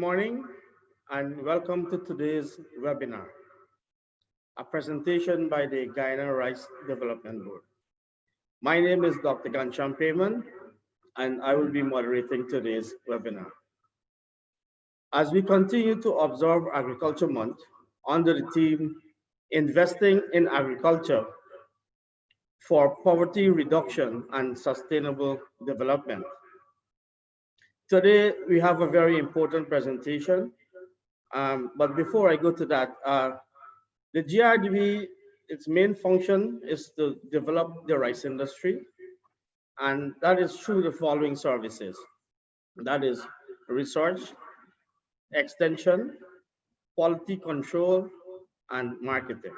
Morning and welcome to today's webinar, a presentation by the Guyana Rice Development Board. My name is Dr. Gansham Payman and I will be moderating today's webinar. As we continue to observe Agriculture Month under the theme Investing in Agriculture for Poverty Reduction and Sustainable Development. Today we have a very important presentation, but before I go to that, the GRDB, its main function is to develop the rice industry, and that is through the following services. That is research, extension, quality control, and marketing.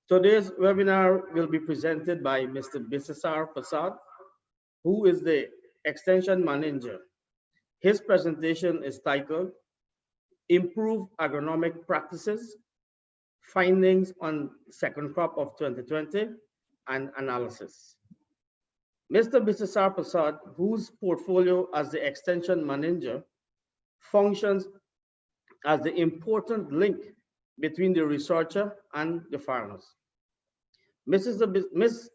Today's webinar will be presented by Mr. Bisesar Prasad, who is the Extension Manager. His presentation is titled Improve Agronomic Practices, Findings on Second Crop of 2020, and Analysis. Mr. Bisesar Prasad, whose portfolio as the Extension Manager functions as the important link between the researcher and the farmers. Mr.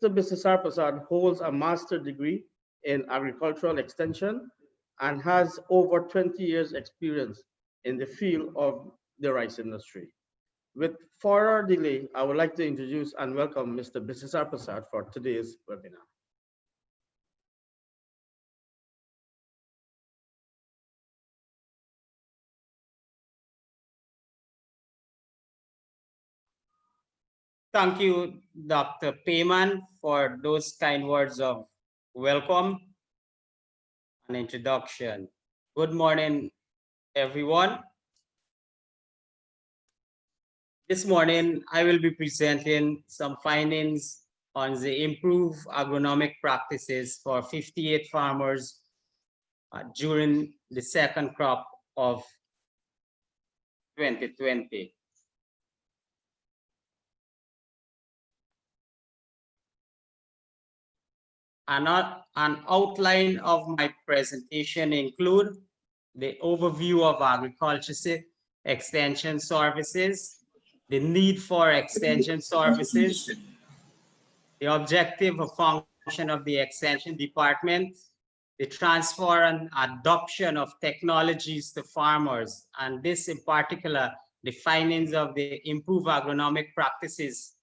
Bisesar Prasad holds a master's degree in agricultural extension and has over 20 years experience in the field of the rice industry. With further delay, I would like to introduce and welcome Mr. Bisesar Prasad for today's webinar. Thank you, Dr. Payman, for those kind words of welcome and introduction. Good morning, everyone. This morning, I will be presenting some findings on the improved agronomic practices for 58 farmers during the second crop of 2020. An outline of my presentation include the overview of agriculture extension services, the need for extension services, the objective or function of the extension department, the transfer and adoption of technologies to farmers, and this in particular, the findings of the improved agronomic practices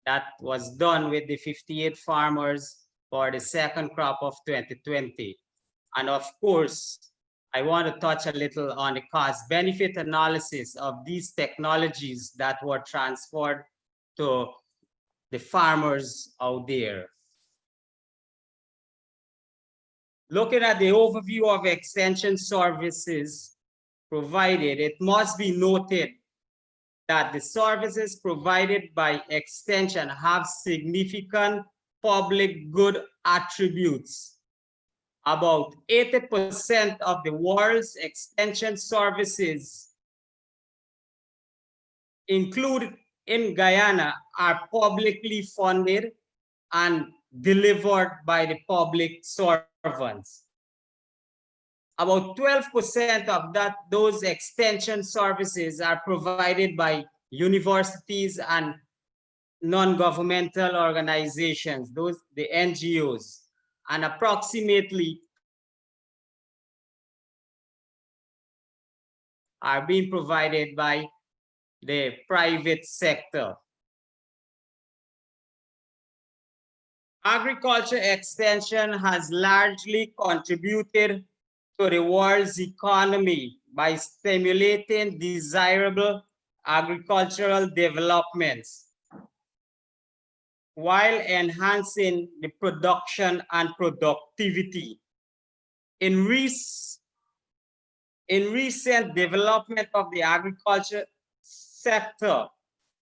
that was done with the 58 farmers for the second crop of 2020. And of course, I want to touch a little on the cost-benefit analysis of these technologies that were transferred to the farmers out there. Looking at the overview of extension services provided, it must be noted that the services provided by extension have significant public good attributes. About 80% of the world's extension services included in Guyana are publicly funded and delivered by the public servants. About 12% of those extension services are provided by universities and non-governmental organizations, the NGOs, and approximately are being provided by the private sector. Agriculture extension has largely contributed to the world's economy by stimulating desirable agricultural developments while enhancing the production and productivity. In recent development of the agriculture sector,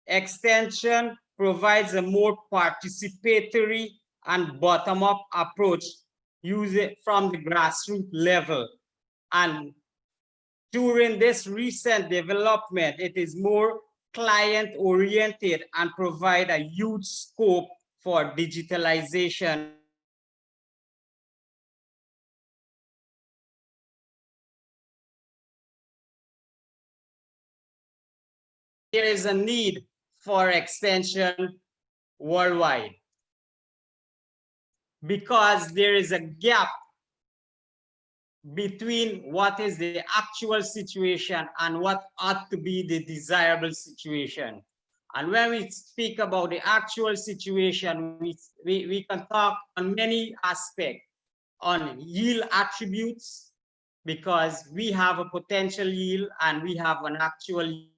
extension provides a more participatory and bottom-up approach using from the grassroots level. And during this recent development, it is more client-oriented and provide a huge scope for digitalization there is a need for extension worldwide because there is a gap between what is the actual situation and what ought to be the desirable situation. And when we speak about the actual situation, we can talk on many aspects, on yield attributes, because we have a potential yield and we have an actual yield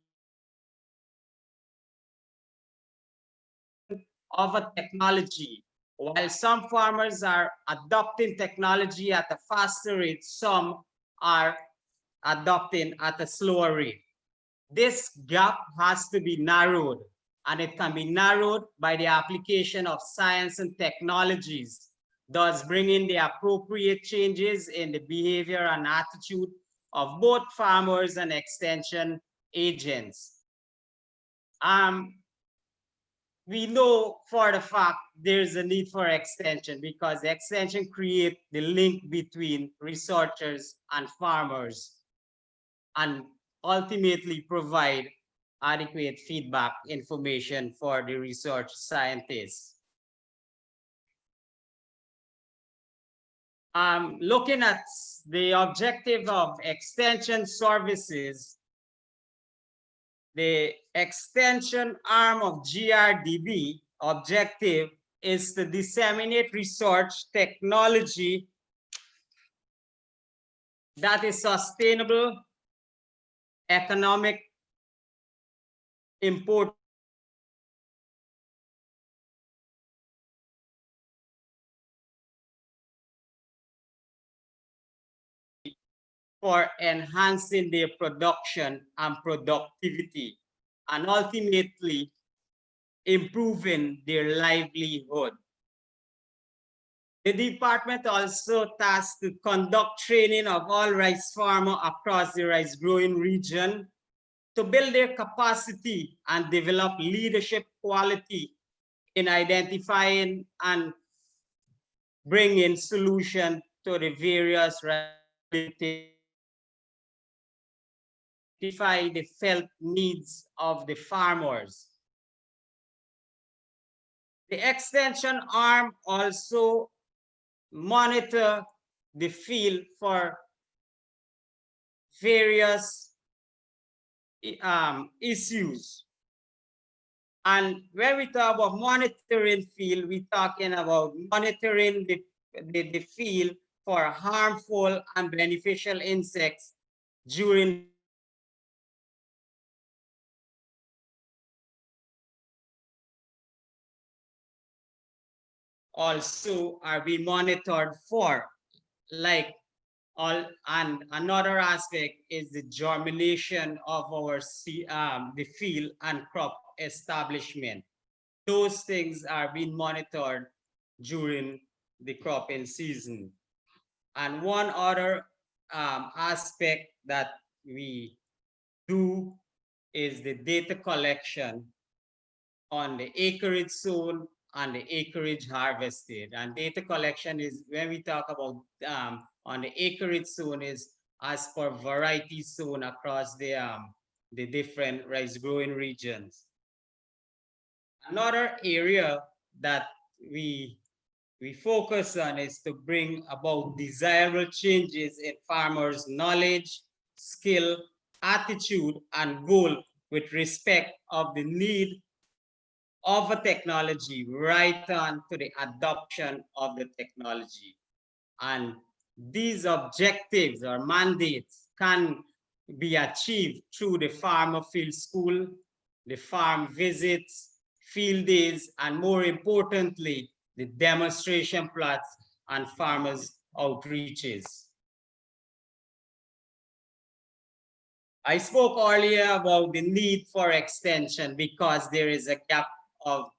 of a technology. While some farmers are adopting technology at a faster rate, some are adopting at a slower rate. This gap has to be narrowed, and it can be narrowed by the application of science and technologies, thus bringing the appropriate changes in the behavior and attitude of both farmers and extension agents. We know for the fact there's a need for extension because extension creates the link between researchers and farmers and ultimately provide adequate feedback information for the research scientists. Looking at the objective of extension services, the extension arm of GRDB objective is to disseminate research technology that is sustainable, economic, important, for enhancing their production and productivity, and ultimately improving their livelihood. The department also tasked to conduct training of all rice farmers across the rice growing region to build their capacity and develop leadership quality in identifying and bringing solutions to the various identify the felt needs of the farmers. The extension arm also monitor the field for various issues. And when we talk about monitoring field, we're talking about monitoring the field for harmful and beneficial insects during also are being monitored for, like all. And another aspect is the germination of our the field and crop establishment. Those things are being monitored during the cropping season. And one other aspect that we do is the data collection on the acreage zone and the acreage harvested. And data collection is when we talk about on the acreage zone is as per variety zone across the different rice growing regions. Another area that we focus on is to bring about desirable changes in farmers' knowledge, skill, attitude, and goal with respect of the need of a technology right on to the adoption of the technology. And these objectives or mandates can be achieved through the farmer field school, the farm visits, field days, and more importantly, the demonstration plots and farmers outreaches. I spoke earlier about the need for extension because there is a gap of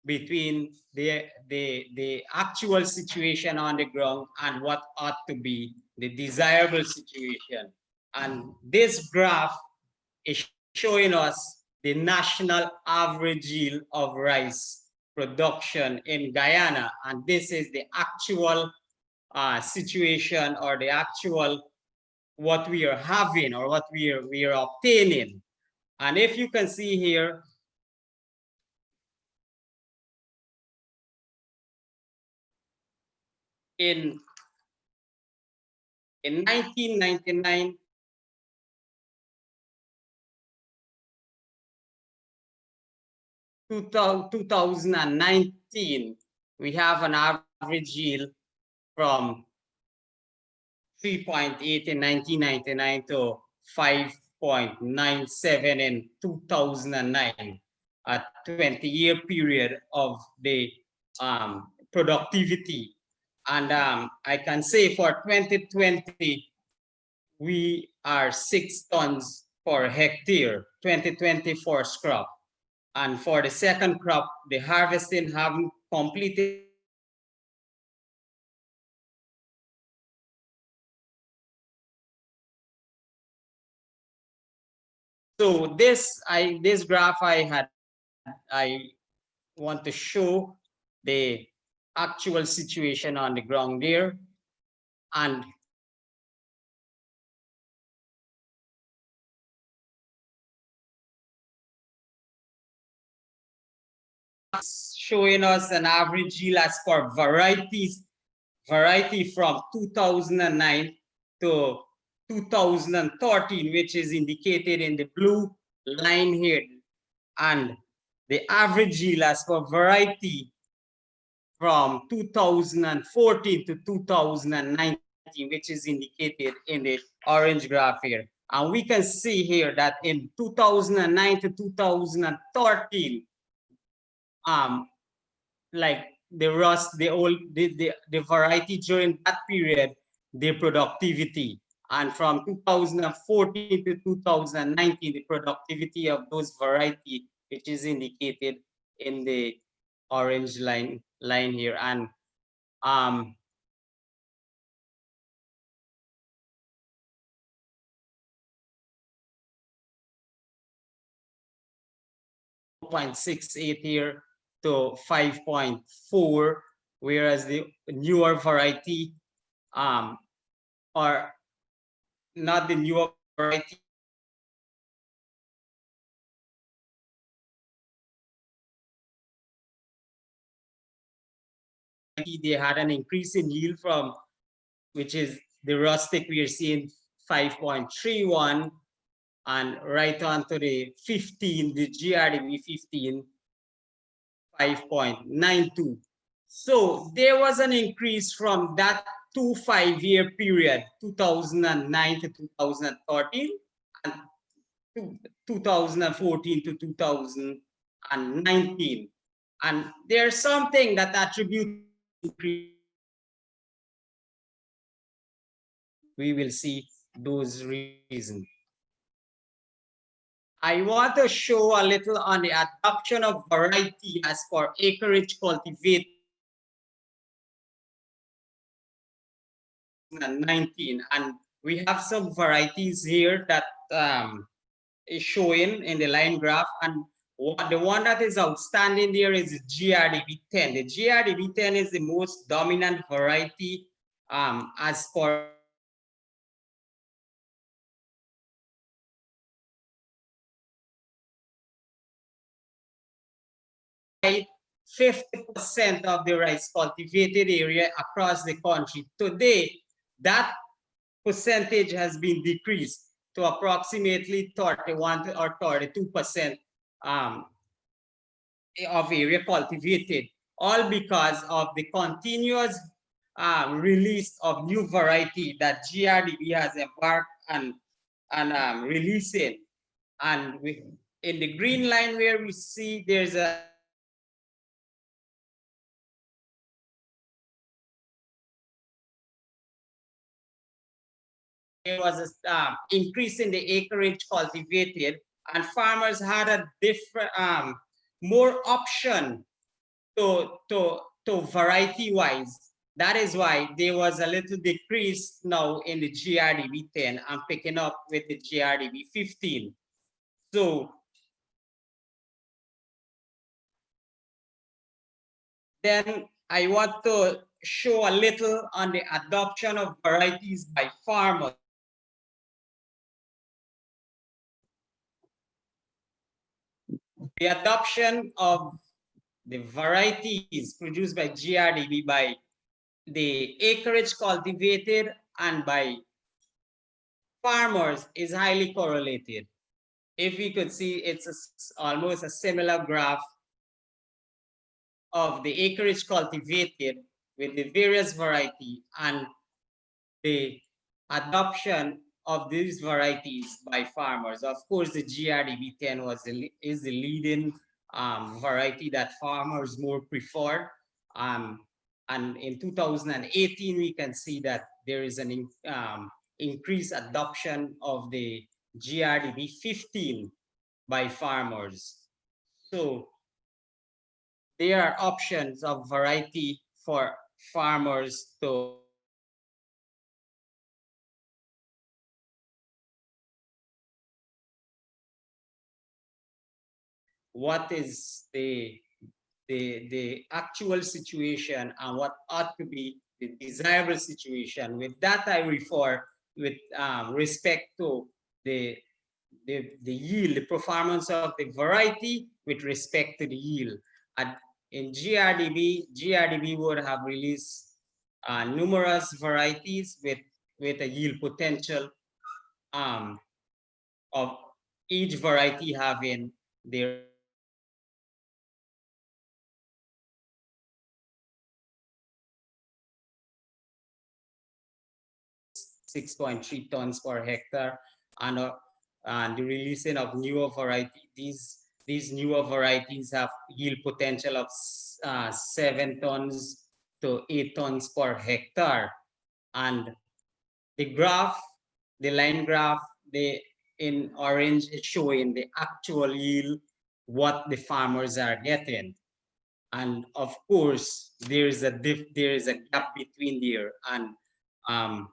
between the actual situation on the ground and what ought to be the desirable situation. And this graph is showing us the national average yield of rice production in Guyana. And this is the actual situation or the actual what we are having or what we are obtaining. And if you can see here, in 1999, 2019, we have an average yield from 3.8 in 1999 to 5.97 in 2009, a 20-year period of the productivity. And I can say for 2020, we are 6 tons per hectare, 2020 first crop. And for the second crop, the harvesting haven't completed. So this graph I want to show the actual situation on the ground there, and showing us an average yield as for variety from 2009 to 2013, which is indicated in the blue line here, and the average yield as for variety from 2014 to 2019, which is indicated in the orange graph here. And we can see here that in 2009 to 2013, like the rust, the variety during that period, the productivity. And from 2014 to 2019, the productivity of those variety, which is indicated in the orange line here. And 0.68 here to 5.4, whereas the newer variety, or not the newer variety, they had an increase in yield from, which is the rustic, we are seeing 5.31, and right on to the 15, the GRDB 15, 5.92. So there was an increase from that 5-year period, 2009 to 2013, and 2014 to 2019. And there's something that attributes increase. We will see those reasons. I want to show a little on the adoption of variety as for acreage cultivated 19, and we have some varieties here that is showing in the line graph, and the one that is outstanding there is the GRDB 10. The GRDB 10 is the most dominant variety as for 50% of the rice cultivated area across the country. Today, that percentage has been decreased to approximately 31 or 32% of area cultivated, all because of the continuous release of new variety that GRDB has embarked on releasing. And in the green line where we see there's a there was an increase in the acreage cultivated, and farmers had a different, more option to variety wise. That is why there was a little decrease now in the GRDB 10 and picking up with the GRDB 15. So then I want to show a little on the adoption of varieties by farmers. The adoption of the varieties produced by GRDB by the acreage cultivated and by farmers is highly correlated. If we could see, it's almost a similar graph of the acreage cultivated with the various variety and the adoption of these varieties by farmers. Of course, the GRDB10 is the leading variety that farmers more prefer. And in 2018, we can see that there is an increased adoption of the GRDB15 by farmers. So there are options of variety for farmers to what is the actual situation and what ought to be the desirable situation. With that, I refer with respect to the yield, the performance of the variety with respect to the yield. And in GRDB would have released numerous varieties with a yield potential of each variety having their 6.3 tons per hectare, and the releasing of newer varieties. These newer varieties have yield potential of 7 tons to 8 tons per hectare. And the graph, the line graph, in orange is showing the actual yield, what the farmers are getting. And of course, there is a gap between there, and um,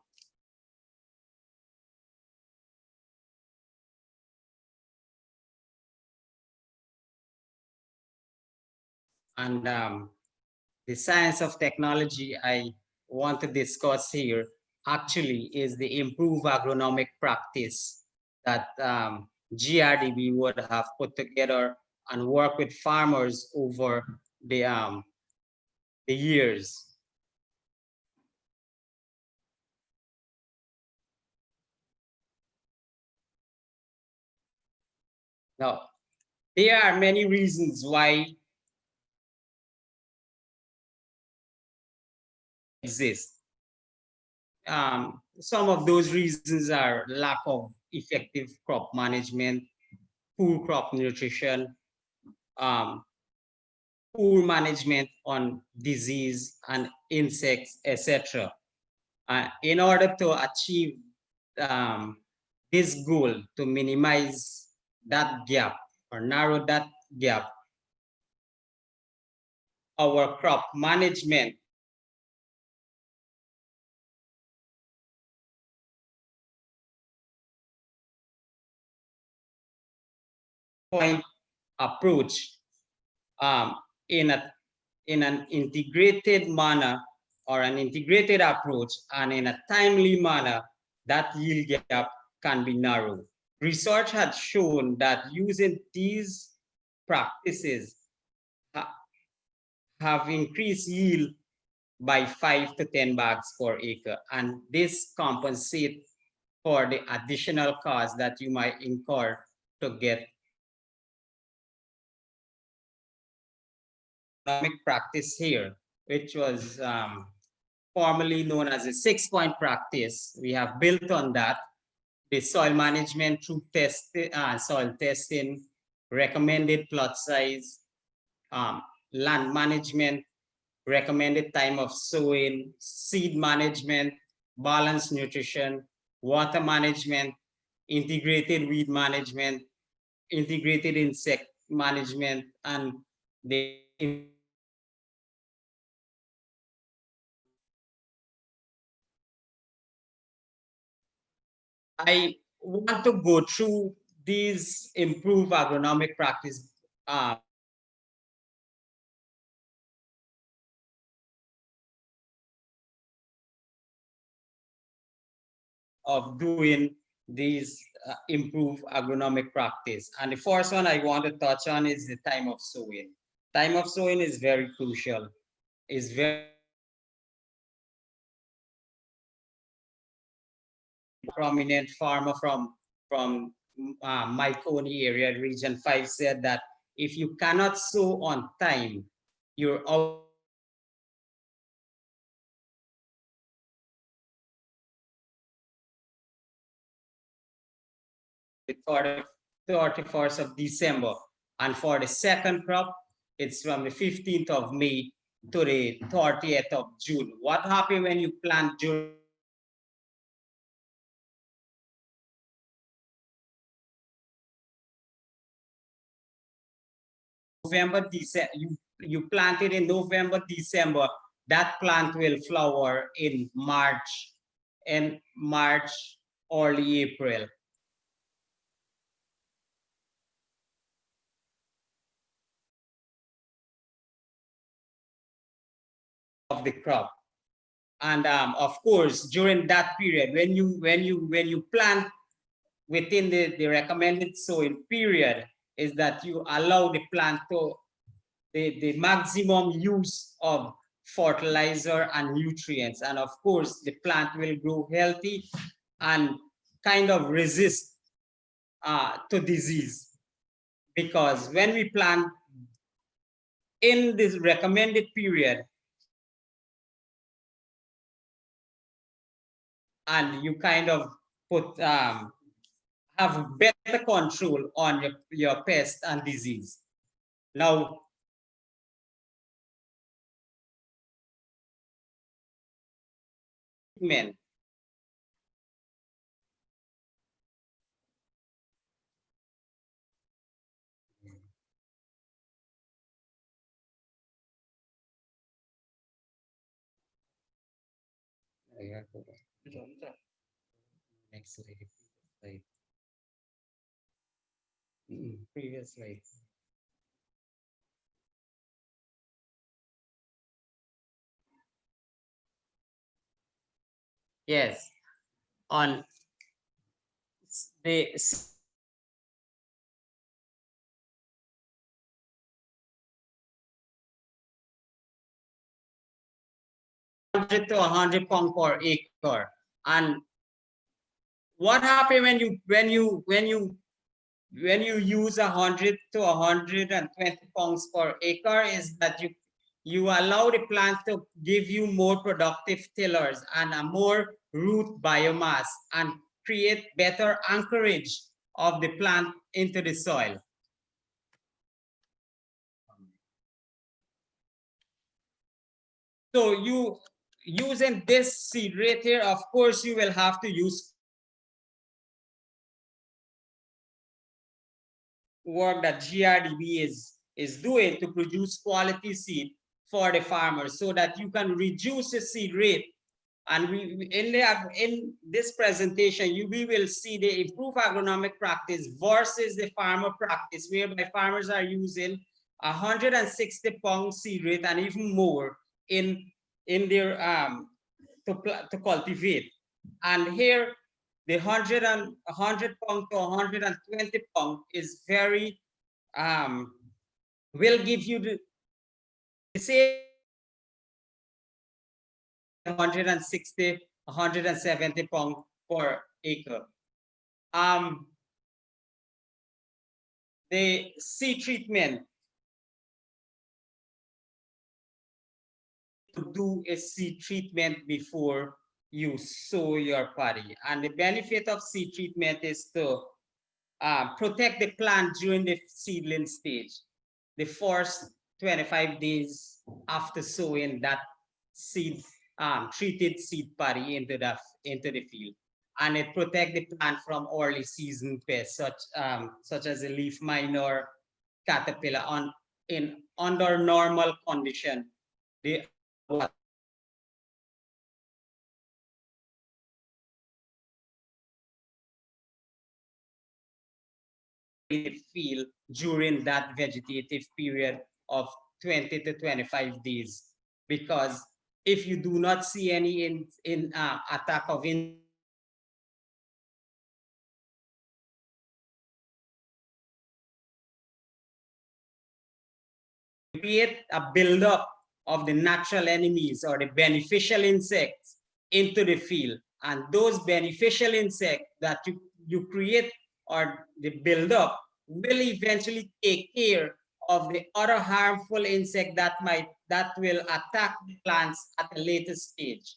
and the science of technology I want to discuss here actually is the improved agronomic practice that GRDB would have put together and work with farmers over the years. Now, there are many reasons why exist. Some of those reasons are lack of effective crop management, poor crop nutrition, um, poor management on disease and insects, etc. In order to achieve um, this goal, to minimize that gap or narrow that gap, our crop management point approach um, in an integrated manner or an integrated approach and in a timely manner, that yield gap can be narrowed. Research had shown that using these practices have increased yield by 5 to 10 bags per acre, and this compensates for the additional cost that you might incur to get agronomic practice here, which was formerly known as a 6-point practice. We have built on that the soil management through soil testing, recommended plot size, land management, recommended time of sowing, seed management, balanced nutrition, water management, integrated weed management, integrated insect management, and the I want to go through these improved agronomic practice of doing these improve agronomic practice. And the first one I want to touch on is the time of sowing. Time of sowing is very crucial. It's very prominent farmer from my Coney area, Region 5, said that if you cannot sow on time, you're out. For the 31st of December. And for the second crop, it's from the 15th of May to the 30th of June. What happens when you plant during November, December? You plant it in November, December. That plant will flower in March, early April. Of the crop. And of course, during that period, when you plant within the recommended sowing period, is that you allow the plant to the maximum use of fertilizer and nutrients. And of course, the plant will grow healthy and kind of resist to disease. Because when we plant in this recommended period, and you kind of put have better control on your pest and disease. Now, men. Next slide. Previous slide. Yes, on the 100 to 100 pound per acre. And what happens when you use 100 to 120 pounds per acre is that you allow the plant to give you more productive tillers and a more root biomass and create better anchorage of the plant into the soil. So you using this seed rate here, of course, you will have to use work that GRDB is doing to produce quality seed for the farmers so that you can reduce the seed rate. And in this presentation, we will see the improved agronomic practice versus the farmer practice, whereby farmers are using 160 pound seed rate and even more in their to cultivate. And here the 100 pound to 120 pound is very will give you the same 160 170 pound per acre. The seed treatment to do a seed treatment before you sow your paddy. And the benefit of seed treatment is to protect the plant during the seedling stage. The first 25 days after sowing that seed, treated seed paddy into the field. And it protects the plant from early season pests such as a leaf miner, caterpillar under normal condition. The field during that vegetative period of 20 to 25 days. Because if you do not see any attack of create a buildup of the natural enemies or the beneficial insects into the field. And those beneficial insects that you create or the buildup will eventually take care of the other harmful insect that will attack the plants at a later stage.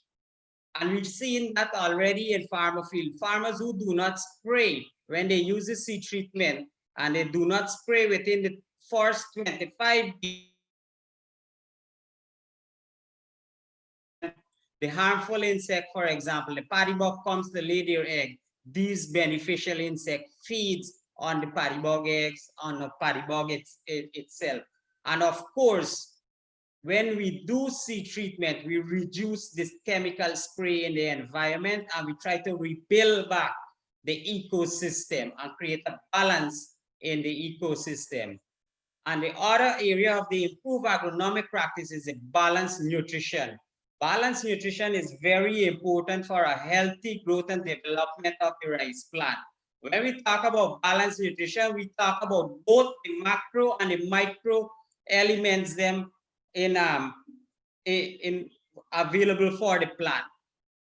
And we've seen that already in farmer field. Farmers who do not spray when they use the seed treatment and they do not spray within the first 25 days, the harmful insect, for example, the paddy bug comes to lay their egg. These beneficial insect feeds on the paddy bug eggs, on the paddy bug itself. And of course, when we do seed treatment, we reduce this chemical spray in the environment and we try to rebuild back the ecosystem and create a balance in the ecosystem. And the other area of the improved agronomic practice is a balanced nutrition. Balanced nutrition is very important for a healthy growth and development of the rice plant. When we talk about balanced nutrition, we talk about both the macro and the micro elements them in available for the plant.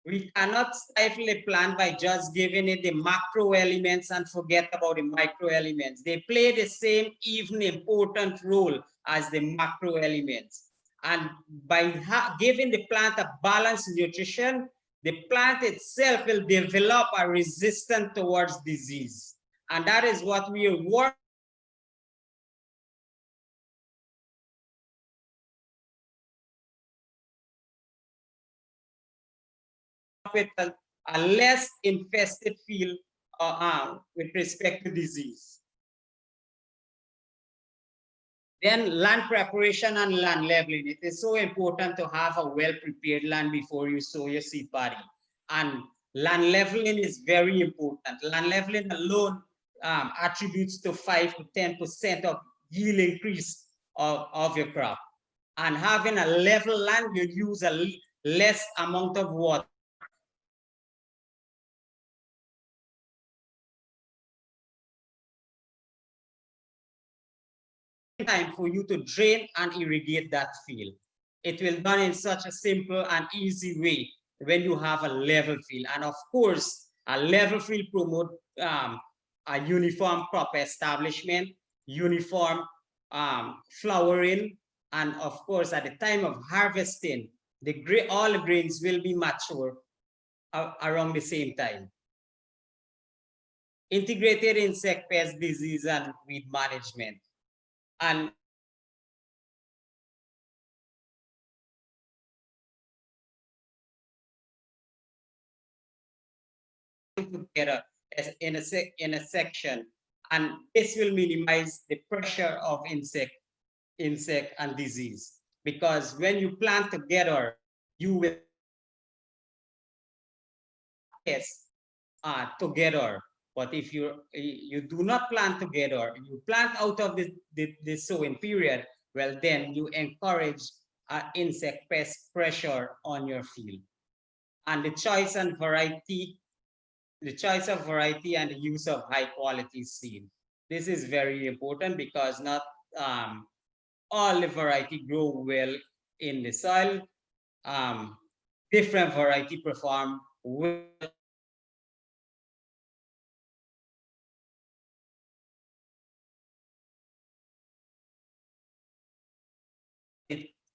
We cannot stifle a plant by just giving it the macro elements and forget about the micro elements. They play the same even important role as the macro elements. And by giving the plant a balanced nutrition, the plant itself will develop a resistance towards disease. And that is what we are working with a less infested field with respect to disease. Then land preparation and land leveling. It is so important to have a well-prepared land before you sow your seed paddy. And land leveling is very important. Land leveling alone attributes to 5 to 10% of yield increase of your crop. And having a level land, you use a less amount of water. Time for you to drain and irrigate that field. It will be done in such a simple and easy way when you have a level field. And of course, a level field promote a uniform crop establishment, uniform flowering, and of course, at the time of harvesting, all the grains will be mature around the same time. Integrated insect pest disease and weed management. And together in a section, and this will minimize the pressure of insect and disease, because when you plant together, you will test together. But if you do not plant together, you plant out of the sowing period, well, then you encourage insect pest pressure on your field. And the choice of variety and the use of high quality seed. This is very important because not all the variety grow well in the soil. Different variety perform well.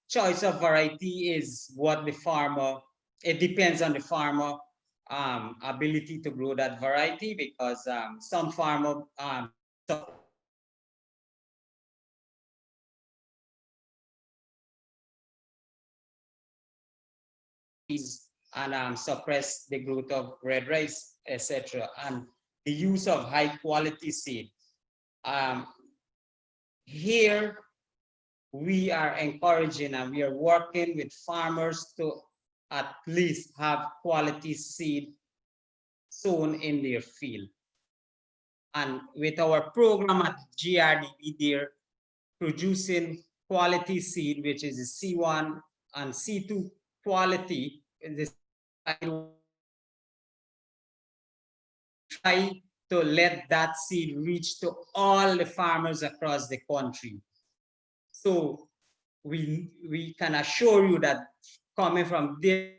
Choice of variety is what the farmer, it depends on the farmer ability to grow that variety, because some farmer and suppress the growth of red rice, etc. And the use of high quality seed. Here we are encouraging and we are working with farmers to at least have quality seed sown in their field. And with our program at GRDB, they're producing quality seed, which is C1 and C2 quality. Try to let that seed reach to all the farmers across the country. So we can assure you that coming from this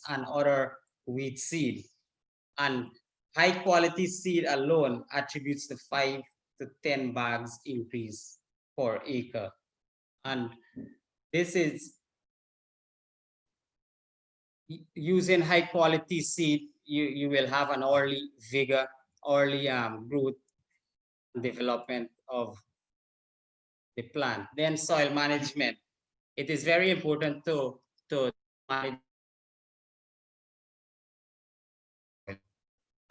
and other wheat seed, and high quality seed alone attributes the 5 to 10 bags increase per acre. And this is using high quality seed, you will have an early vigor, early growth and development of the plant. Then soil management. It is very important to manage.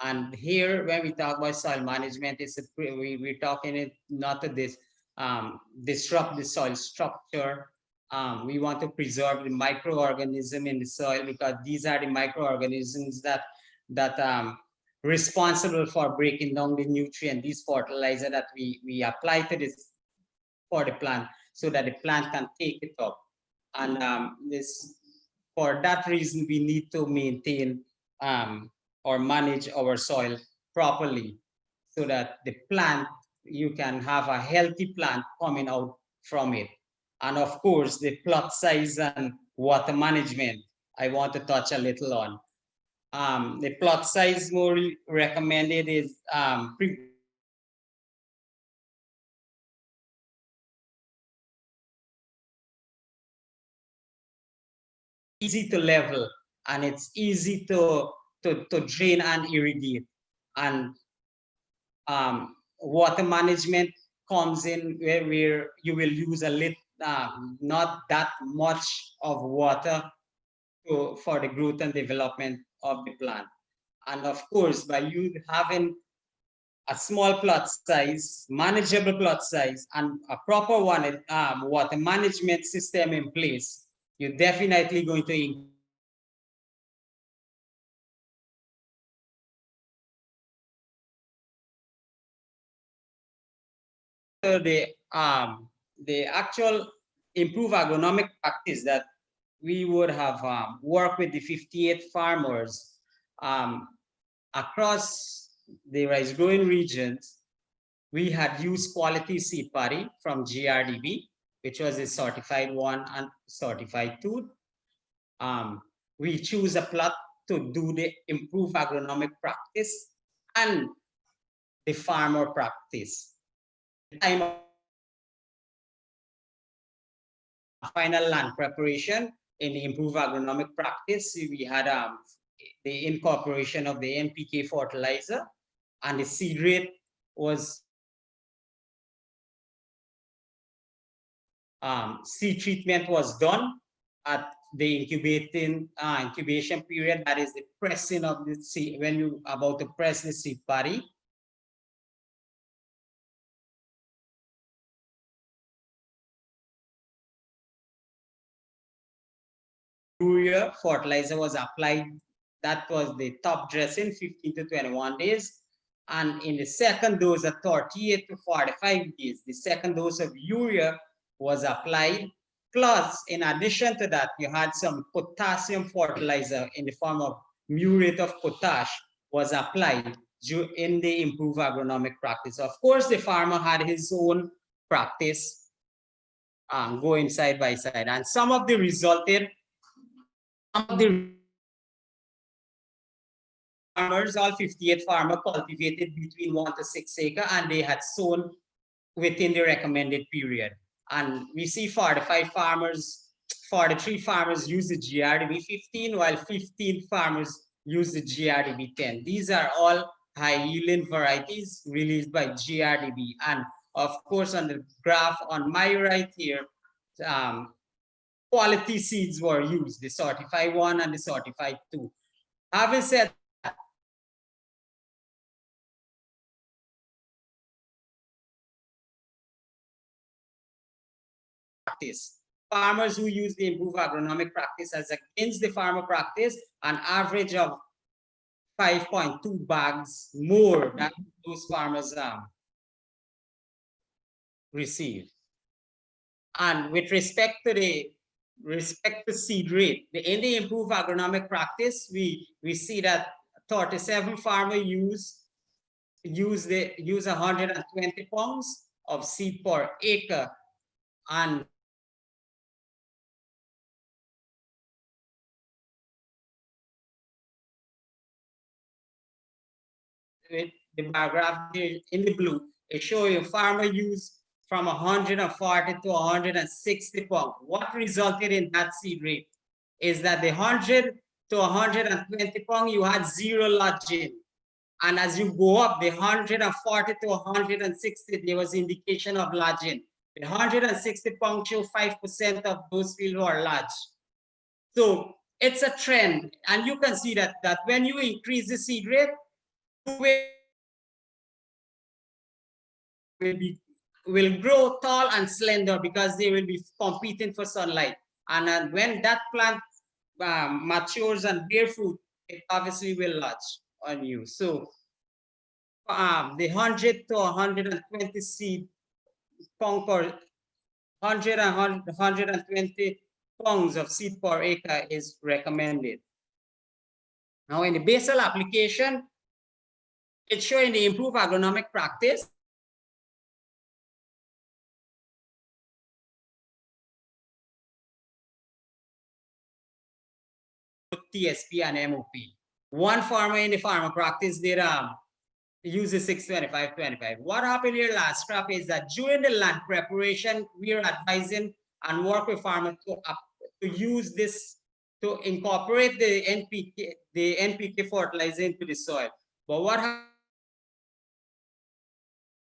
And here, when we talk about soil management, we're talking it not to disrupt the soil structure. We want to preserve the microorganism in the soil, because these are the microorganisms that responsible for breaking down the nutrient, these fertilizer that we apply to this for the plant, so that the plant can take it up. And for that reason, we need to maintain or manage our soil properly, so that the plant, you can have a healthy plant coming out from it. And of course, the plot size and water management, I want to touch a little on. The plot size more recommended is easy to level, and it's easy to drain and irrigate. And water management comes in where you will use a little, not that much of water for the growth and development of the plant. And of course, by you having a small plot size, manageable plot size, and a proper water management system in place, you're definitely going to the actual improved agronomic practice that we would have worked with the 58 farmers across the rice growing regions. We had used quality seed potting from GRDB, which was a certified 1 and certified 2. We choose a plot to do the improved agronomic practice and the farmer practice. Time of final land preparation in the improved agronomic practice, we had the incorporation of the NPK fertilizer, and the seed rate was seed treatment was done at the incubation period. That is the pressing of the seed, when you about to press the seed potty. Urea fertilizer was applied. That was the top dressing, 15 to 21 days. And in the second dose of 38 to 45 days, the second dose of urea was applied. Plus, in addition to that, you had some potassium fertilizer in the form of muriate of potash was applied in the improved agronomic practice. Of course, the farmer had his own practice going side by side, and some of the farmers, all 58 farmers cultivated between 1 to 6 acres, and they had sown within the recommended period. And we see 43 farmers use the GRDB 15, while 15 farmers use the GRDB 10. These are all high yielding varieties released by GRDB. And of course, on the graph on my right here, quality seeds were used, the certified 1 and the certified 2. Having said practice, farmers who use the improved agronomic practice as against the farmer practice, an average of 5.2 bags more than those farmers receive. And with respect to seed rate, in the improved agronomic practice, we see that 37 farmers use use 120 pounds of seed per acre, and with the bar graph in the blue, it shows you farmer use from 140 to 160 pounds. What resulted in that seed rate is that the 100 to 120 pounds, you had zero lodging. And as you go up, the 140 to 160, there was indication of lodging. The 160 pounds show 5% of those fields were lodged. So it's a trend. And you can see that when you increase the seed rate, will grow tall and slender because they will be competing for sunlight. And when that plant matures and bear fruit, it obviously will lodge on you. So the 100 to 120 seed pound per 100 and 120 pounds of seed per acre is recommended. Now in the basal application, it's showing the improved agronomic practice. TSP and MOP. One farmer in the farmer practice did use the 625-25. What happened here last crop is that during the land preparation, we are advising and work with farmers to use this, to incorporate the NPK fertilizer into the soil. But what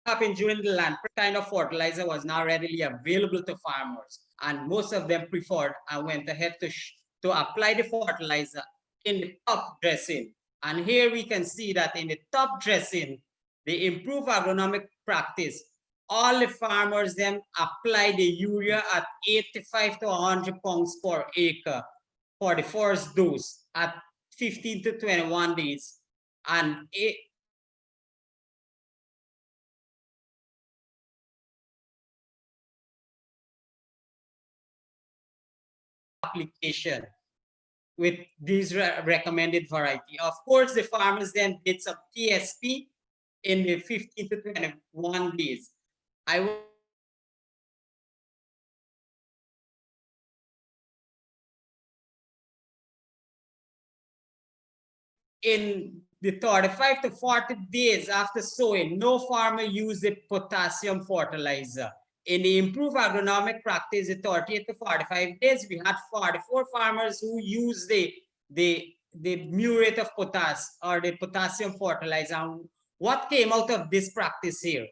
happened during the land kind of fertilizer was not readily available to farmers, and most of them preferred and went ahead to apply the fertilizer in the top dressing. And here we can see that in the top dressing, the improved agronomic practice, all the farmers then apply the urea at 85 to 100 pounds per acre for the first dose at 15 to 21 days. And application with these recommended variety. Of course, the farmers then did some TSP in the 15 to 21 days. In the 35 to 40 days after sowing, no farmer used the potassium fertilizer. In the improved agronomic practice, the 38 to 45 days, we had 44 farmers who used the muriate of potash or the potassium fertilizer. And what came out of this practice here?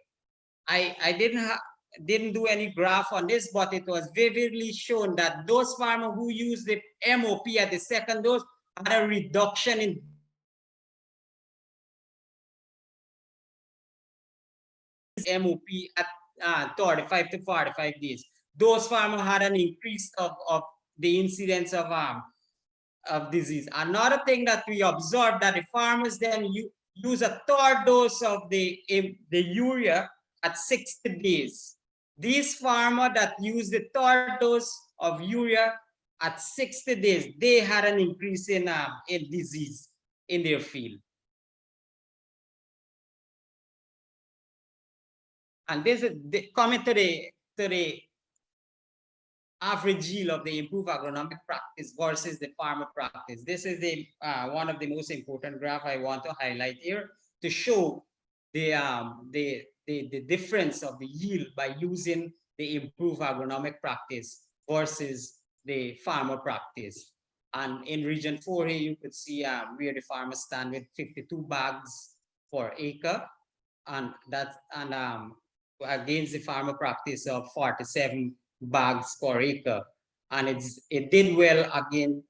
I didn't do any graph on this, but it was vividly shown that those farmers who used the MOP at the second dose had a reduction in MOP at 35 to 45 days. Those farmers had an increase of the incidence of disease. Another thing that we observed that the farmers then use a third dose of the urea at 60 days. These farmers that use the third dose of urea at 60 days, they had an increase in disease in their field. And this is coming to the average yield of the improved agronomic practice versus the farmer practice. This is the one of the most important graph I want to highlight here to show the difference of the yield by using the improved agronomic practice versus the farmer practice. And in region 4 here, you could see where the farmers stand with 52 bags per acre, and that's against the farmer practice of 47 bags per acre. And it did well again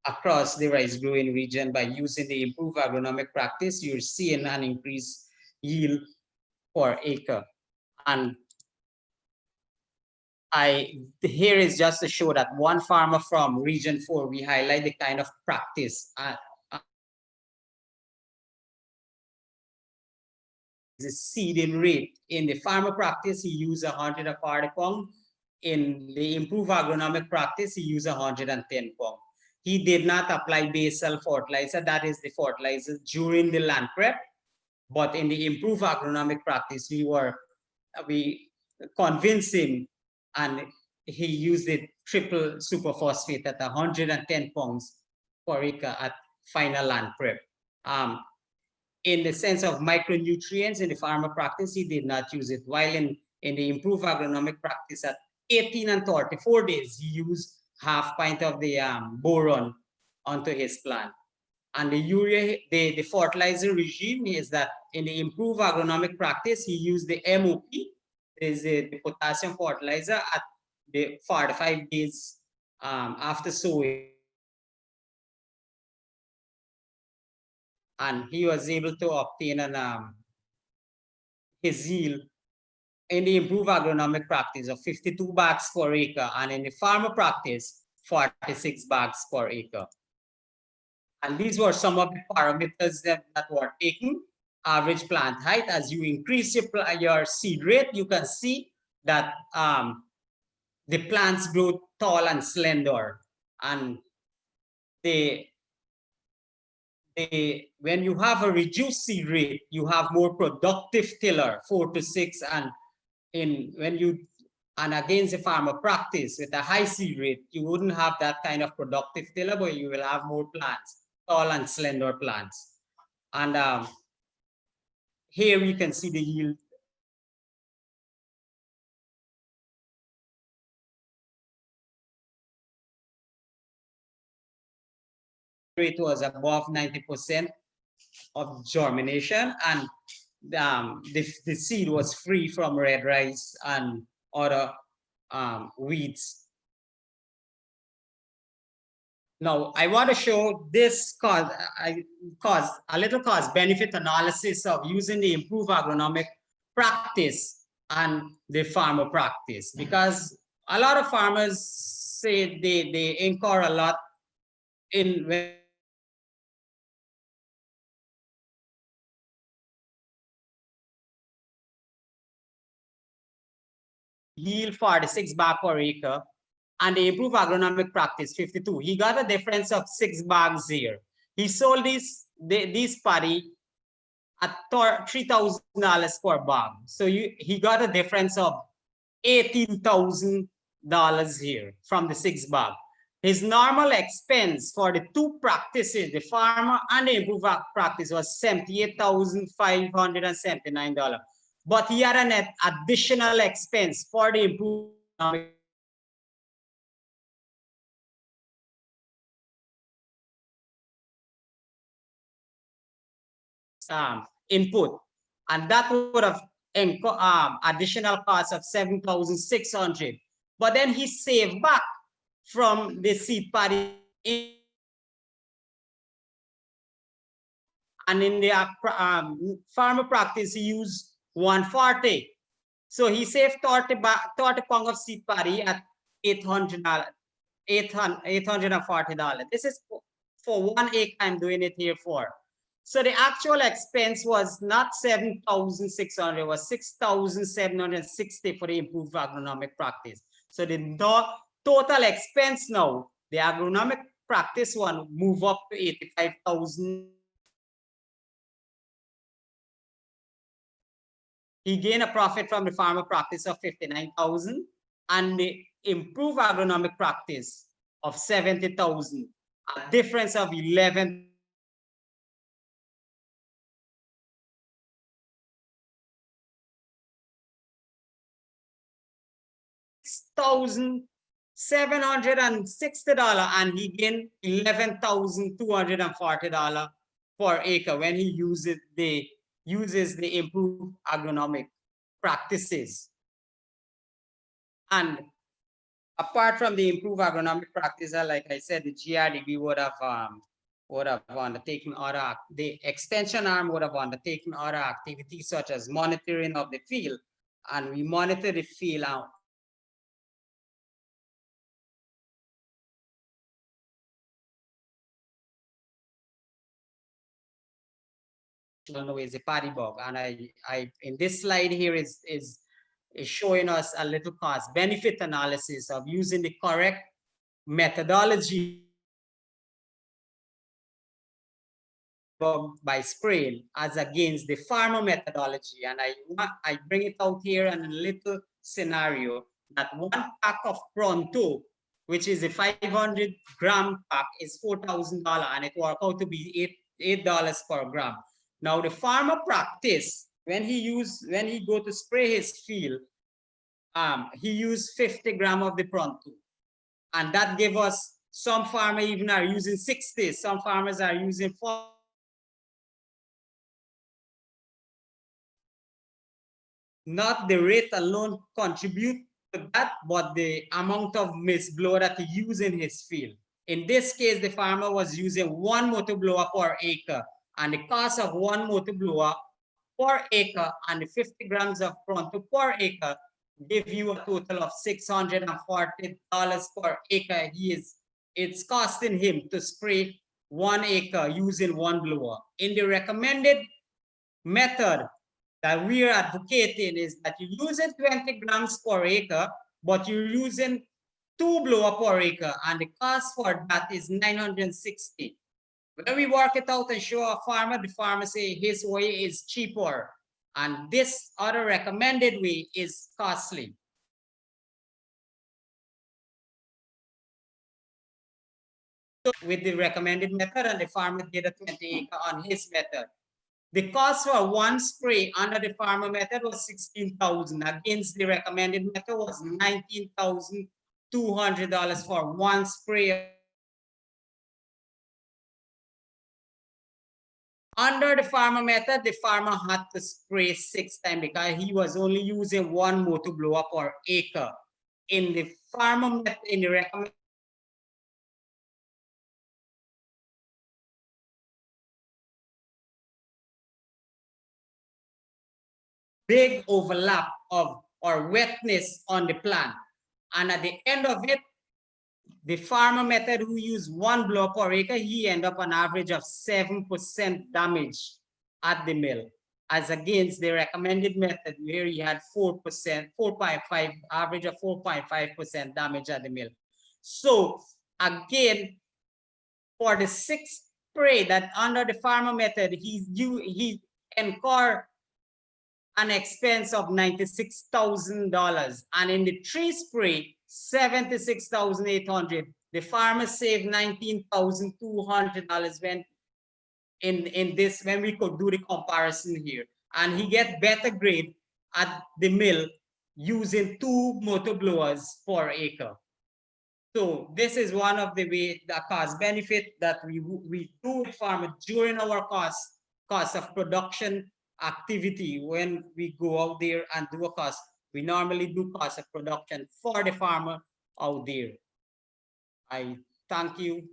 across the rice growing region by using the improved agronomic practice. You're seeing an increased yield per acre. And here is just to show that one farmer from region 4, we highlight the kind of practice the seeding rate. In the farmer practice, he used 140 pounds. In the improved agronomic practice, he used 110 pounds. He did not apply basal fertilizer, that is the fertilizer during the land prep. But in the improved agronomic practice, we convinced him, and he used the triple superphosphate at 110 pounds per acre at final land prep. In the sense of micronutrients in the farmer practice, he did not use it. While in the improved agronomic practice at 18 and 34 days, he used half pint of the boron onto his plant. And the urea, the fertilizer regime is that in the improved agronomic practice, he used the MOP, is the potassium fertilizer at the 45 days after sowing. And he was able to obtain his yield in the improved agronomic practice of 52 bags per acre, and in the farmer practice, 46 bags per acre. And these were some of the parameters that were taken. Average plant height, as you increase your seed rate, you can see that the plants grow tall and slender. And when you have a reduced seed rate, you have more productive tiller, 4 to 6, and against the farmer practice with a high seed rate, you wouldn't have that kind of productive tiller, but you will have more plants, tall and slender plants. And here you can see the yield. Rate was above 90% of germination, and the seed was free from red rice and other weeds. Now, I want to show this a little cost benefit analysis of using the improved agronomic practice and the farmer practice, because a lot of farmers say they incur a lot in when yield 46 bag per acre, and the improved agronomic practice 52. He got a difference of 6 bags here. He sold this paddy at $3,000 per bag. So he got a difference of $18,000 here from the 6 bag. His normal expense for the two practices, the farmer and the improved practice, was $78,579. But he had an additional expense for the improved input, and that would have additional cost of $7,600. But then he saved back from the seed paddy, and in the farmer practice he used 140. So he saved 30 pounds of seed paddy at $840. This is for 1 acre I'm doing it here for. So the actual expense was not 7,600, it was 6,760 for the improved agronomic practice. So the total expense now, the agronomic practice one move up to 85,000. He gained a profit from the farmer practice of 59,000 and the improved agronomic practice of 70,000, a difference of 11. $1,760, and he gained $11,240 per acre when he uses the improved agronomic practices. And apart from the improved agronomic practices, like I said, the GRDB would have undertaken the extension arm would have undertaken other activities such as monitoring of the field, and we monitor the field out. Know is a paddy bug, and I in this slide here is showing us a little cost benefit analysis of using the correct methodology by spraying as against the farmer methodology. And I bring it out here in a little scenario that one pack of pronto, which is a 500-gram pack, is $4,000, and it worked out to be $8 per gram. Now the farmer practice when he go to spray his field, he used 50 gram of the pronto, and that gave us, some farmers even are using 60, some farmers are using 40. Not the rate alone contribute to that, but the amount of mist blower that he used in his field. In this case, the farmer was using 1 motor blower per acre, and the cost of 1 motor blower per acre and the 50 grams of pronto per acre give you a total of $640 per acre. It's costing him to spray 1 acre using 1 blower. In the recommended method that we are advocating is that you're using 20 grams per acre, but you're using 2 blower per acre, and the cost for that is $960. When we work it out and show a farmer, the farmer say his way is cheaper, and this other recommended way is costly. So with the recommended method, and the farmer did a 20 acre on his method. The cost for 1 spray under the farmer method was $16,000. Against the recommended method was $19,200 for 1 spray. Under the farmer method, the farmer had to spray 6 times because he was only using 1 motor blower per acre. In the farmer method, in the recommended, big overlap of or wetness on the plant, and at the end of it, the farmer method who used 1 blower per acre, he ended up an average of 7% damage at the mill, as against the recommended method where he had 4%, 4.5, average of 4.5% damage at the mill. So again, for the 6th spray that under the farmer method, he incurred an expense of $96,000, and in the 3 spray, $76,800. The farmer saved $19,200 when when we could do the comparison here, and he get better grade at the mill using 2 motor blowers per acre. So this is one of the way, the cost benefit that we do with farmer during our cost of production activity. When we go out there and do a cost, we normally do cost of production for the farmer out there. I thank you.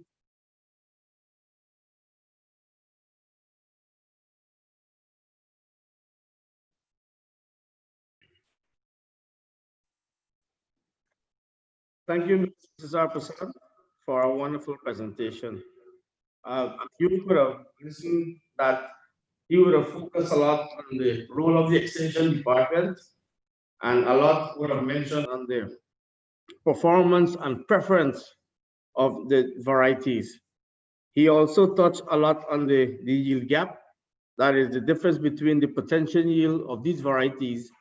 Thank you, Mr. Prasad, for a wonderful presentation. You could have listened that you would have focused a lot on the role of the extension department, and a lot would have mentioned on the performance and preference of the varieties. He also touched a lot on the yield gap, that is the difference between the potential yield of these varieties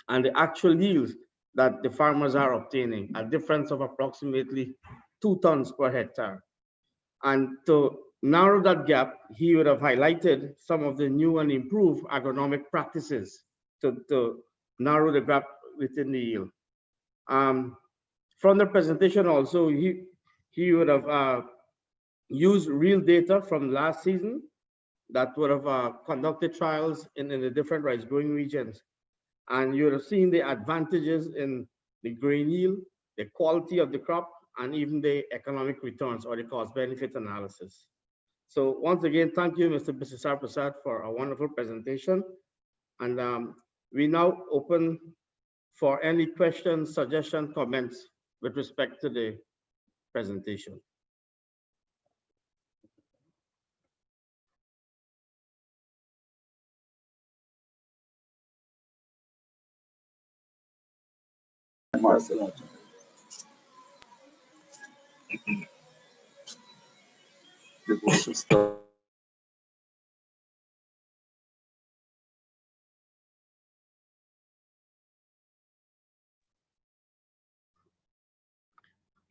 and the actual yields that the farmers are obtaining, a difference of approximately 2 tons per hectare. And to narrow that gap, he would have highlighted some of the new and improved agronomic practices to narrow the gap within the yield. From the presentation also, he would have used real data from last season that would have conducted trials in the different rice growing regions. And you would have seen the advantages in the grain yield, the quality of the crop, and even the economic returns or the cost benefit analysis. So once again, thank you, Mr. Bisesar Prasad, for a wonderful presentation. And we now open for any questions, suggestions, comments with respect to the presentation.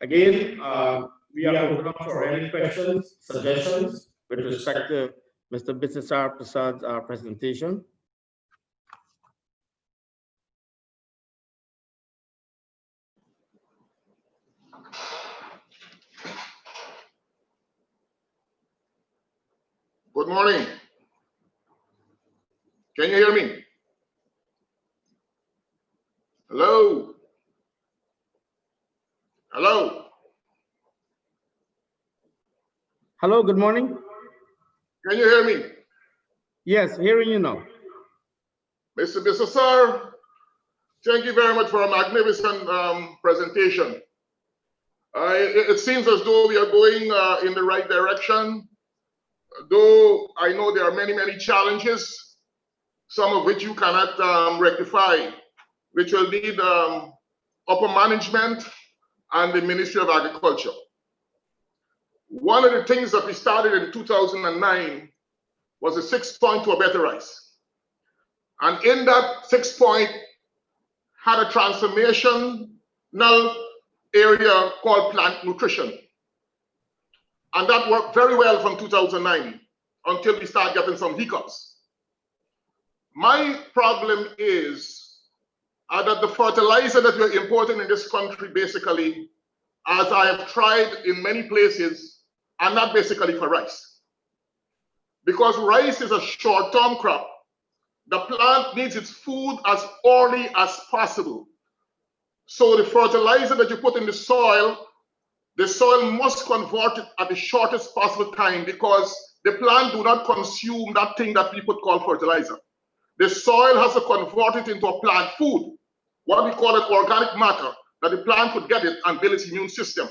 Again, we are open up for any questions, suggestions with respect to Mr. Bisesar Prasad's presentation. Good morning. Can you hear me? Hello? Hello? Hello, good morning. Can you hear me? Yes, hearing you now. Mr. Bisesar, thank you very much for a magnificent presentation. It seems as though we are going in the right direction, though I know there are many, many challenges, some of which you cannot rectify, which will need upper management and the Ministry of Agriculture. One of the things that we started in 2009 was a 6-point to a better rice. And in that 6-point had a transformational area called plant nutrition. And that worked very well from 2009 until we start getting some hiccups. My problem is that the fertilizer that we're importing in this country, basically, as I have tried in many places, are not basically for rice. Because rice is a short-term crop. The plant needs its food as early as possible. So the fertilizer that you put in the soil must convert it at the shortest possible time, because the plant do not consume that thing that people call fertilizer. The soil has to convert it into a plant food, what we call it organic matter, that the plant could get it and build its immune system.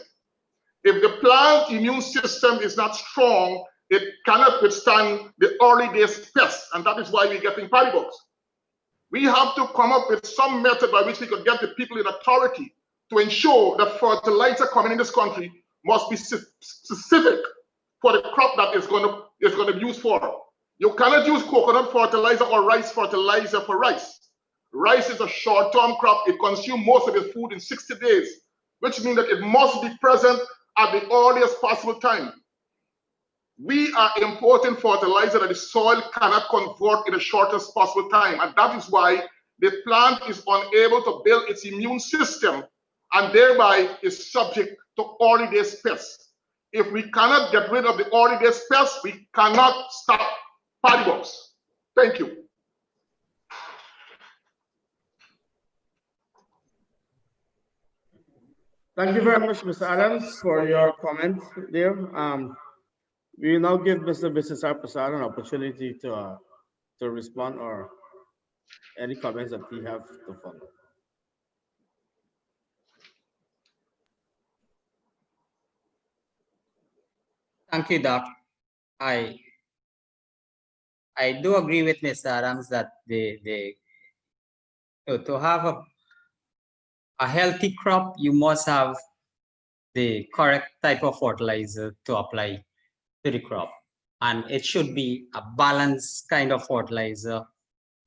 If the plant immune system is not strong, it cannot withstand the early days pests, and that is why we're getting paddy bugs. We have to come up with some method by which we could get the people in authority to ensure that fertilizer coming in this country must be specific for the crop that is going to be used for. You cannot use coconut fertilizer or rice fertilizer for rice. Rice is a short-term crop. It consumes most of its food in 60 days, which means that it must be present at the earliest possible time. We are importing fertilizer that the soil cannot convert in the shortest possible time. And that is why the plant is unable to build its immune system and thereby is subject to early days pests. If we cannot get rid of the early days pests, we cannot stop paddy bugs. Thank you. Thank you very much, Mr. Adams, for your comment there. We will now give Mr. Bisesar Prasad an opportunity to respond or any comments that he have to follow. Thank you, Doc. I do agree with Mr. Adams that to have a healthy crop, you must have the correct type of fertilizer to apply to the crop. And it should be a balanced kind of fertilizer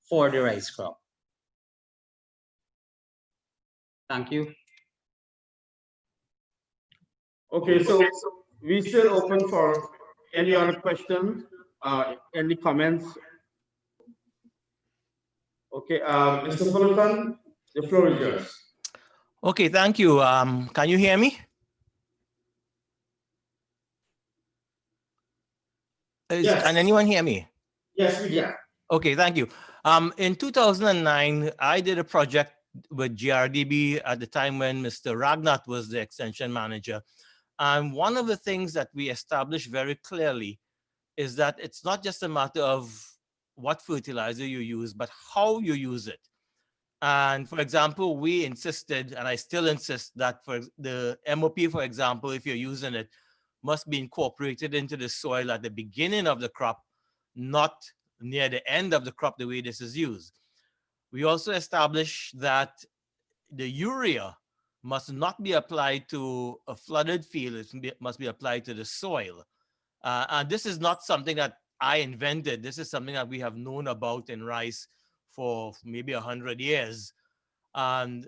for the rice crop. Thank you. Okay, so we still open for any other questions, any comments? Okay, Mr. Fullerton, the floor is yours. Okay, thank you. Can you hear me? Yes. Can anyone hear me? Yes, we can. Okay, thank you. In 2009, I did a project with GRDB at the time when Mr. Ragnat was the extension manager. And one of the things that we established very clearly is that it's not just a matter of what fertilizer you use, but how you use it. And for example, we insisted, and I still insist, that for the MOP, for example, if you're using it, must be incorporated into the soil at the beginning of the crop, not near the end of the crop the way this is used. We also established that the urea must not be applied to a flooded field. It must be applied to the soil. And this is not something that I invented. This is something that we have known about in rice for maybe 100 years. And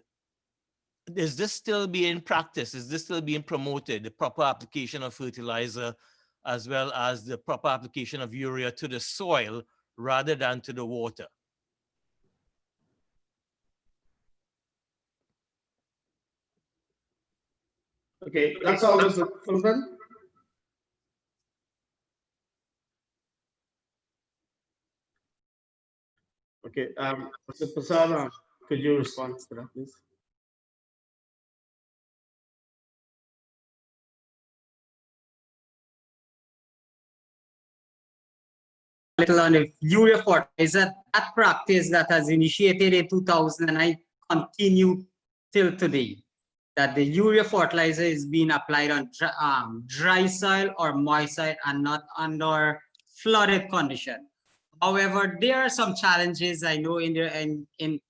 is this still being practiced? Is this still being promoted, the proper application of fertilizer, as well as the proper application of urea to the soil rather than to the water? Okay, that's all, Mr. Fulton. Okay, Mr. Pasada, could you respond to that, please? Little on the urea fertilizer, that practice that has initiated in 2009 continue till today. That the urea fertilizer is being applied on dry soil or moist soil and not under flooded condition. However, there are some challenges I know in the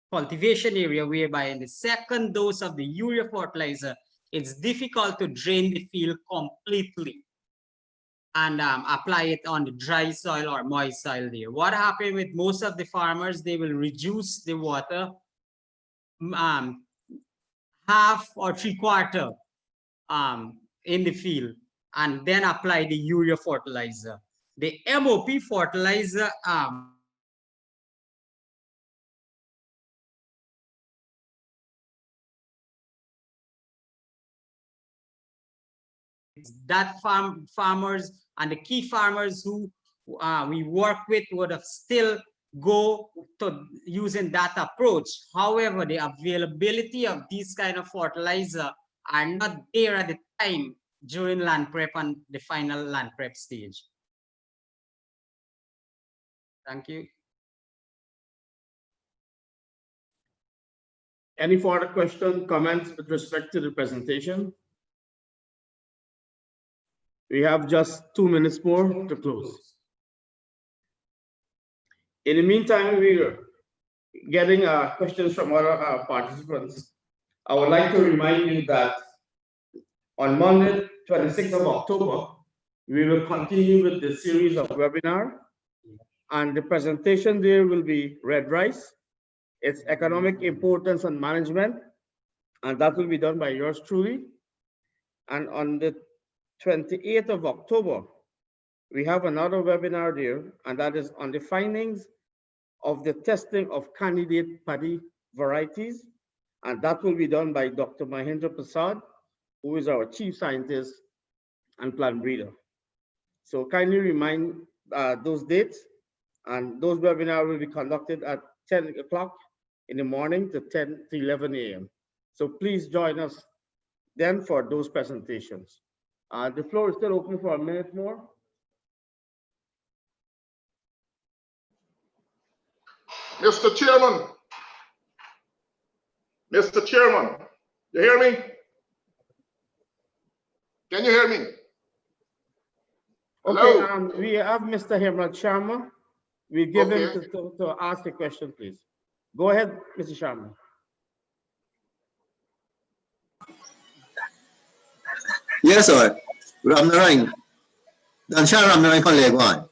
cultivation area, whereby in the second dose of the urea fertilizer, it's difficult to drain the field completely and apply it on the dry soil or moist soil there. What happened with most of the farmers, they will reduce the water half or 3/4 in the field and then apply the urea fertilizer. The MOP fertilizer that farmers and the key farmers who we work with would have still go to using that approach. However, the availability of these kind of fertilizer are not there at the time during land prep and the final land prep stage. Thank you. Any further questions, comments with respect to the presentation? We have just 2 minutes more to close. In the meantime, we're getting questions from other participants. I would like to remind you that on Monday, 26th of October, we will continue with the series of webinar, and the presentation there will be red rice, its economic importance and management, and that will be done by yours truly. And on the 28th of October, we have another webinar there, and that is on the findings of the testing of candidate paddy varieties, and that will be done by Dr. Mahendra Prasad, who is our chief scientist and plant breeder. So kindly remind those dates, and those webinars will be conducted at 10 o'clock in the morning to 10 to 11 a.m. So please join us then for those presentations. The floor is still open for a minute more. Mr. Chairman, you hear me? Can you hear me? Hello? Okay, we have Mr. Hemraj Sharma. We give him to ask a question, please. Go ahead, Mr. Sharma. Yes, sir. Ramnarang. Dansha Ramnarang Legwan.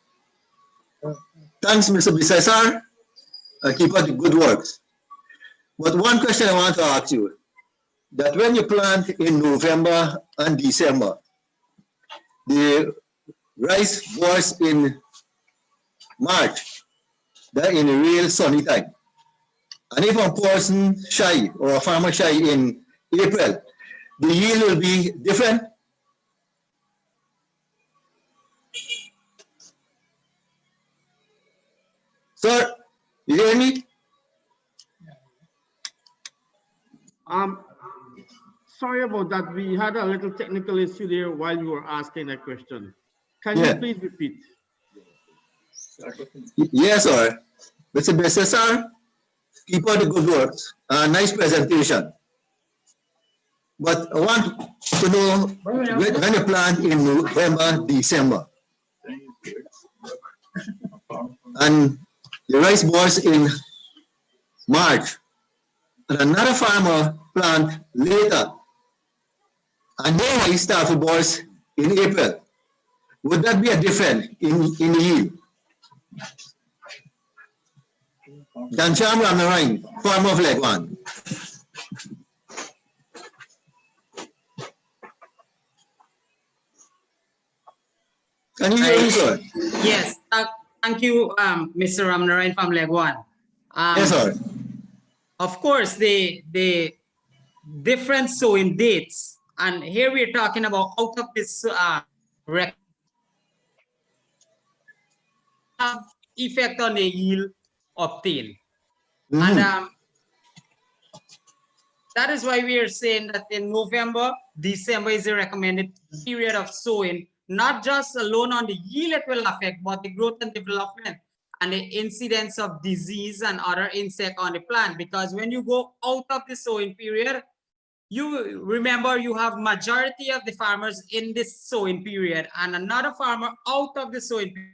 Thanks, Mr. Bisesar. Keep up the good works. But one question I want to ask you, that when you plant in November and December, the rice was in March, that in a real sunny time. And if a person shy or a farmer shy in April, the yield will be different. Sir, you hear me? Sorry about that. We had a little technical issue there while you were asking that question. Can you please repeat? Yes, sir. Mr. Besser, keep up the good work. Nice presentation. But I want to know when you plant in November, December, and the rice was in March, and another farmer plant later, and then he start for boys in April. Would that be a difference in yield? Gancham Ramnarang, farmer of Legwan. Can you hear me, sir? Yes, thank you, Mr. Ramnarayan from Legwan. Yes, sir. Of course, the different sowing dates, and here we're talking about out of this effect on the yield obtained. And that is why we are saying that in November, December is the recommended period of sowing, not just alone on the yield it will affect, but the growth and development and the incidence of disease and other insect on the plant. Because when you go out of the sowing period, you remember you have majority of the farmers in this sowing period and another farmer out of the sowing period.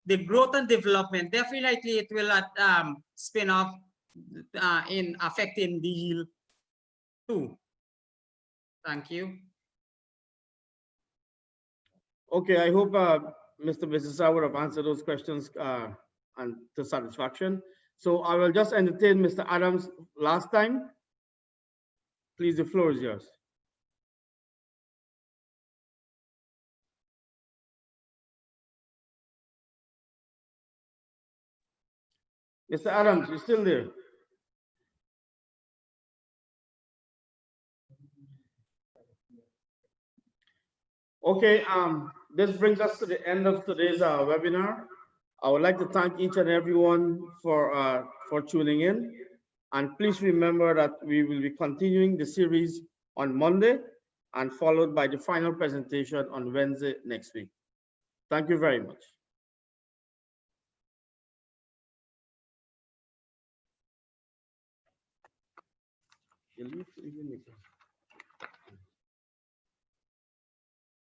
The growth and development, definitely it will spin off in affecting the yield too. Thank you. Okay, I hope Mr. Bisisa would have answered those questions and to satisfaction. So I will just entertain Mr. Adams last time. Please, the floor is yours. Mr. Adams, you're still there? Okay, this brings us to the end of today's webinar. I would like to thank each and everyone for tuning in. And please remember that we will be continuing the series on Monday and followed by the final presentation on Wednesday next week. Thank you very much.